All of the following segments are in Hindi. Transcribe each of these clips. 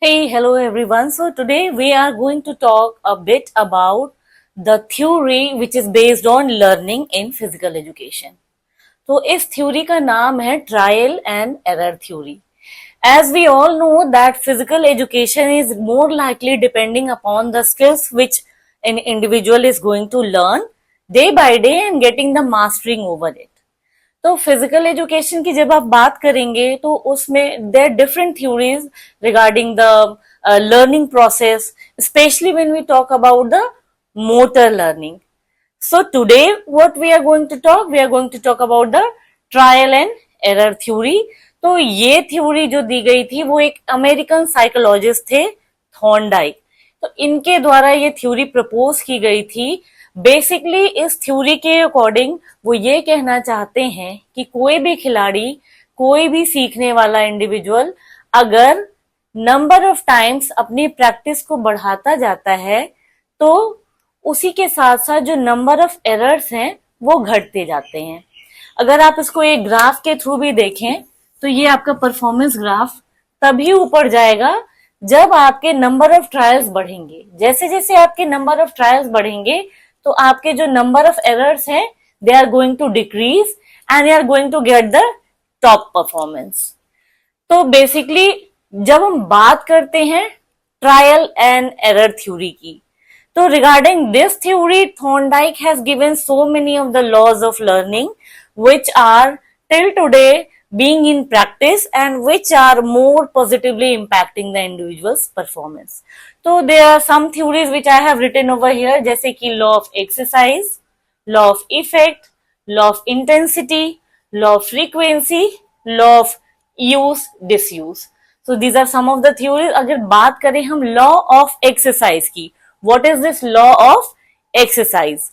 Hey, hello everyone. So today we are going to talk a bit about the theory which is based on learning in physical education. तो इस थ्योरी का नाम है trial and error theory. As we all know that physical education is more likely depending upon the skills which an individual is going to learn day by day and getting the mastering over it. तो फिजिकल एजुकेशन की जब आप बात करेंगे तो उसमें there different theories regarding the learning process, specially when we talk about the motor learning. So today what we are going to talk, we are going to talk about the trial and error theory. तो ये थ्योरी जो दी गई थी वो एक अमेरिकन साइकोलॉजिस्ट थे, थॉर्नडाइक. तो इनके द्वारा ये थ्योरी प्रपोज की गई थी. बेसिकली इस थ्योरी के अकॉर्डिंग वो ये कहना चाहते हैं कि कोई भी खिलाड़ी, कोई भी सीखने वाला इंडिविजुअल अगर नंबर ऑफ टाइम्स अपनी प्रैक्टिस को बढ़ाता जाता है तो उसी के साथ साथ जो नंबर ऑफ एरर्स हैं वो घटते जाते हैं. अगर आप इसको एक ग्राफ के थ्रू भी देखें तो ये आपका परफॉर्मेंस ग्राफ तभी ऊपर जाएगा जब आपके नंबर ऑफ ट्रायल्स बढ़ेंगे. जैसे जैसे आपके नंबर ऑफ ट्रायल्स बढ़ेंगे तो आपके जो नंबर ऑफ एरर्स हैं they are going to decrease and you are going to get the top performance. तो बेसिकली जब हम बात करते हैं ट्रायल एंड एरर थ्योरी की, तो regarding this theory, Thorndike has given so many of the laws of learning which are till today being in practice and which are more positively impacting the individual's performance. So there are some theories which I have written over here, जैसे कि law of exercise, law of effect, law of intensity, law of frequency, law of use, disuse. So these are some of the theories. अगर बात करें हम law of exercise की, What is this law of exercise?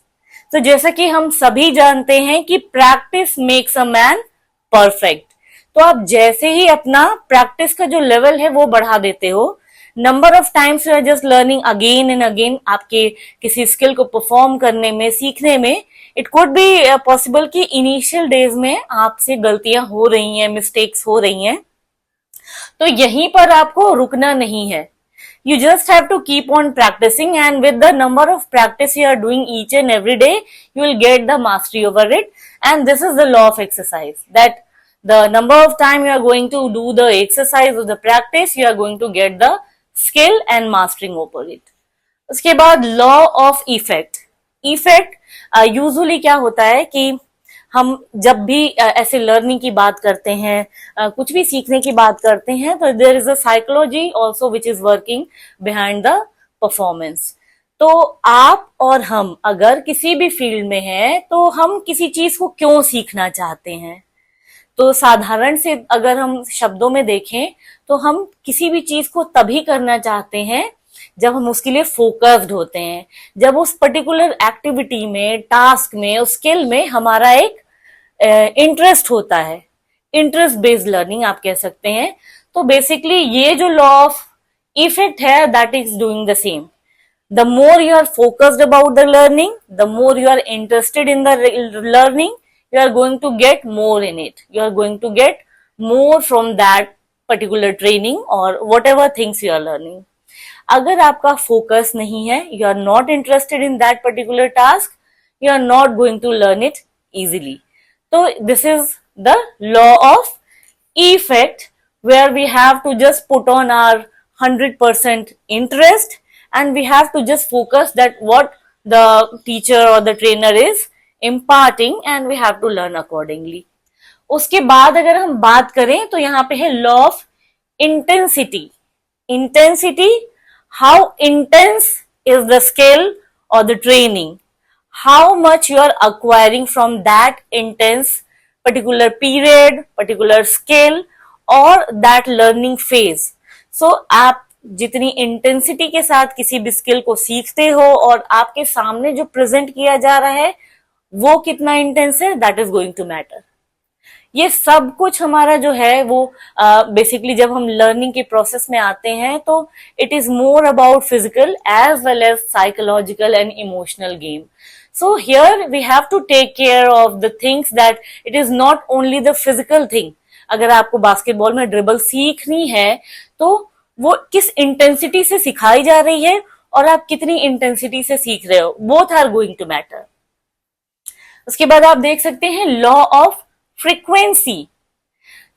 तो जैसा कि हम सभी जानते हैं कि practice makes a man perfect. तो आप जैसे ही अपना प्रैक्टिस का जो लेवल है वो बढ़ा देते हो, number of times you are just learning again and again, आपके किसी स्किल को परफॉर्म करने में, सीखने में, इट कुड बी पॉसिबल कि इनिशियल डेज में आपसे गलतियां हो रही हैं, मिस्टेक्स हो रही हैं. तो यहीं पर आपको रुकना नहीं है. You just have to keep on practicing, and with the number of practice you are doing each and every day, you will get the mastery over it. And this is the law of exercise, that the number of time you are going to do the exercise or the practice, you are going to get the skill and mastering over it. उसके बाद law of effect. Effect usually क्या होता है कि हम जब भी ऐसे लर्निंग की बात करते हैं, कुछ भी सीखने की बात करते हैं, तो there is a psychology also which is working behind the performance. तो आप और हम अगर किसी भी फील्ड में हैं तो हम किसी चीज को क्यों सीखना चाहते हैं. तो साधारण से अगर हम शब्दों में देखें तो हम किसी भी चीज को तभी करना चाहते हैं जब हम उसके लिए फोकस्ड होते हैं, जब उस पर्टिकुलर एक्टिविटी में, टास्क में, उस स्किल में हमारा एक इंटरेस्ट होता है. इंटरेस्ट बेस्ड लर्निंग आप कह सकते हैं. तो बेसिकली ये जो लॉ ऑफ इफेक्ट है that is doing the same. The more you are focused about the learning, the more you are interested in the learning, you are going to get more in it. You are going to get more from that particular training or whatever things you are learning. अगर आपका फोकस नहीं है, you are not interested in that particular task, you are not going to learn it easily. So this is the law of effect, where we have to just put on our 100% interest and we have to just focus that what the teacher or the trainer is imparting and we have to learn accordingly. उसके बाद अगर हम बात करें तो यहाँ पे है law of intensity. Intensity, how intense is the skill or the training, how much you are acquiring from that intense particular period, particular skill or that learning phase. So आप जितनी इंटेंसिटी के साथ किसी भी स्किल को सीखते हो और आपके सामने जो प्रेजेंट किया जा रहा है वो कितना इंटेंस है, that is going to matter. ये सब कुछ हमारा जो है वो बेसिकली जब हम लर्निंग के प्रोसेस में आते हैं तो it is more about physical as well as psychological and emotional game. So here we have to take care of the things that it is not only the physical thing. अगर आपको बास्केटबॉल में ड्रिबल सीखनी है तो वो किस इंटेंसिटी से सिखाई जा रही है और आप कितनी इंटेंसिटी से सीख रहे हो, both are going to matter. उसके बाद आप देख सकते हैं लॉ ऑफ फ्रीक्वेंसी।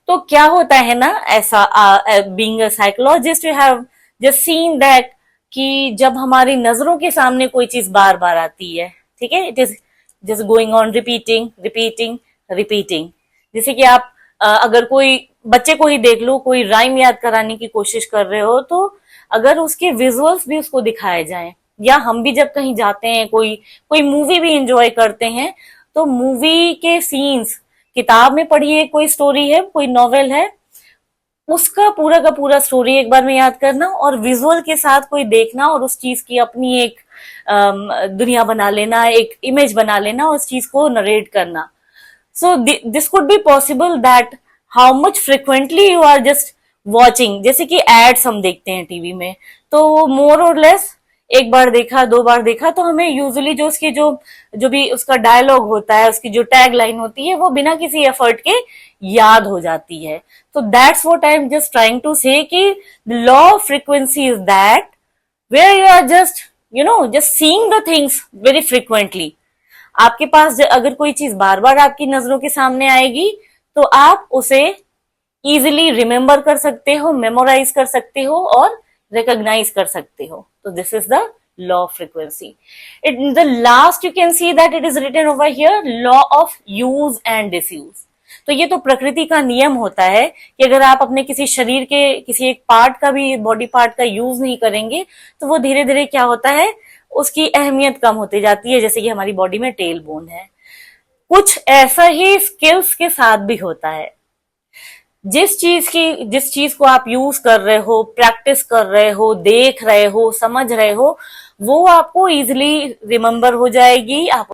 तो क्या होता है ना, ऐसा being a psychologist you have just seen that कि जब हमारी नजरों के सामने कोई चीज बार बार आती है, ठीक है, it is just going on repeating repeating repeating. जैसे कि आप अगर कोई बच्चे को ही देख लो, कोई राइम याद कराने की कोशिश कर रहे हो, तो अगर उसके विजुअल्स भी उसको दिखाए जाएं, या हम भी जब कहीं जाते हैं, कोई कोई मूवी भी इंजॉय करते हैं, तो मूवी के सीन्स, किताब में पढ़िए कोई स्टोरी है, कोई नॉवेल है, उसका पूरा का पूरा स्टोरी एक बार में याद करना और विजुअल के साथ कोई देखना और उस चीज की अपनी एक दुनिया बना लेना, एक इमेज बना लेना, उस चीज को नरेट करना। So this could be possible that how much frequently you are just watching. जैसे कि एड्स हम देखते हैं टीवी में, तो मोर और लेस एक बार देखा, दो बार देखा, तो हमें यूजुअली जो उसकी जो जो भी उसका डायलॉग होता है, उसकी जो टैग लाइन होती है, वो बिना किसी एफर्ट के याद हो जाती है। तो that's what I am just trying to say कि the law of frequency is that where you are just just seeing the things very frequently. आपके पास अगर कोई चीज बार बार आपकी नजरों के सामने आएगी, तो आप उसे इजिली रिमेम्बर कर सकते हो, मेमोराइज कर सकते हो और रिकॉग्नाइज कर सकते हो। तो this is the law of frequency. In the last you can see that it is written over here law of use and disuse. तो ये तो प्रकृति का नियम होता है कि अगर आप अपने किसी शरीर के किसी एक पार्ट का भी, बॉडी पार्ट का यूज नहीं करेंगे, तो वो धीरे धीरे क्या होता है, उसकी अहमियत कम होती जाती है। जैसे कि हमारी बॉडी में टेल बोन है, कुछ ऐसा ही स्किल्स के साथ भी होता है। जिस चीज को आप यूज कर रहे हो, प्रैक्टिस कर रहे हो, देख रहे हो, समझ रहे हो, वो आपको इजिली रिमेम्बर हो जाएगी। आप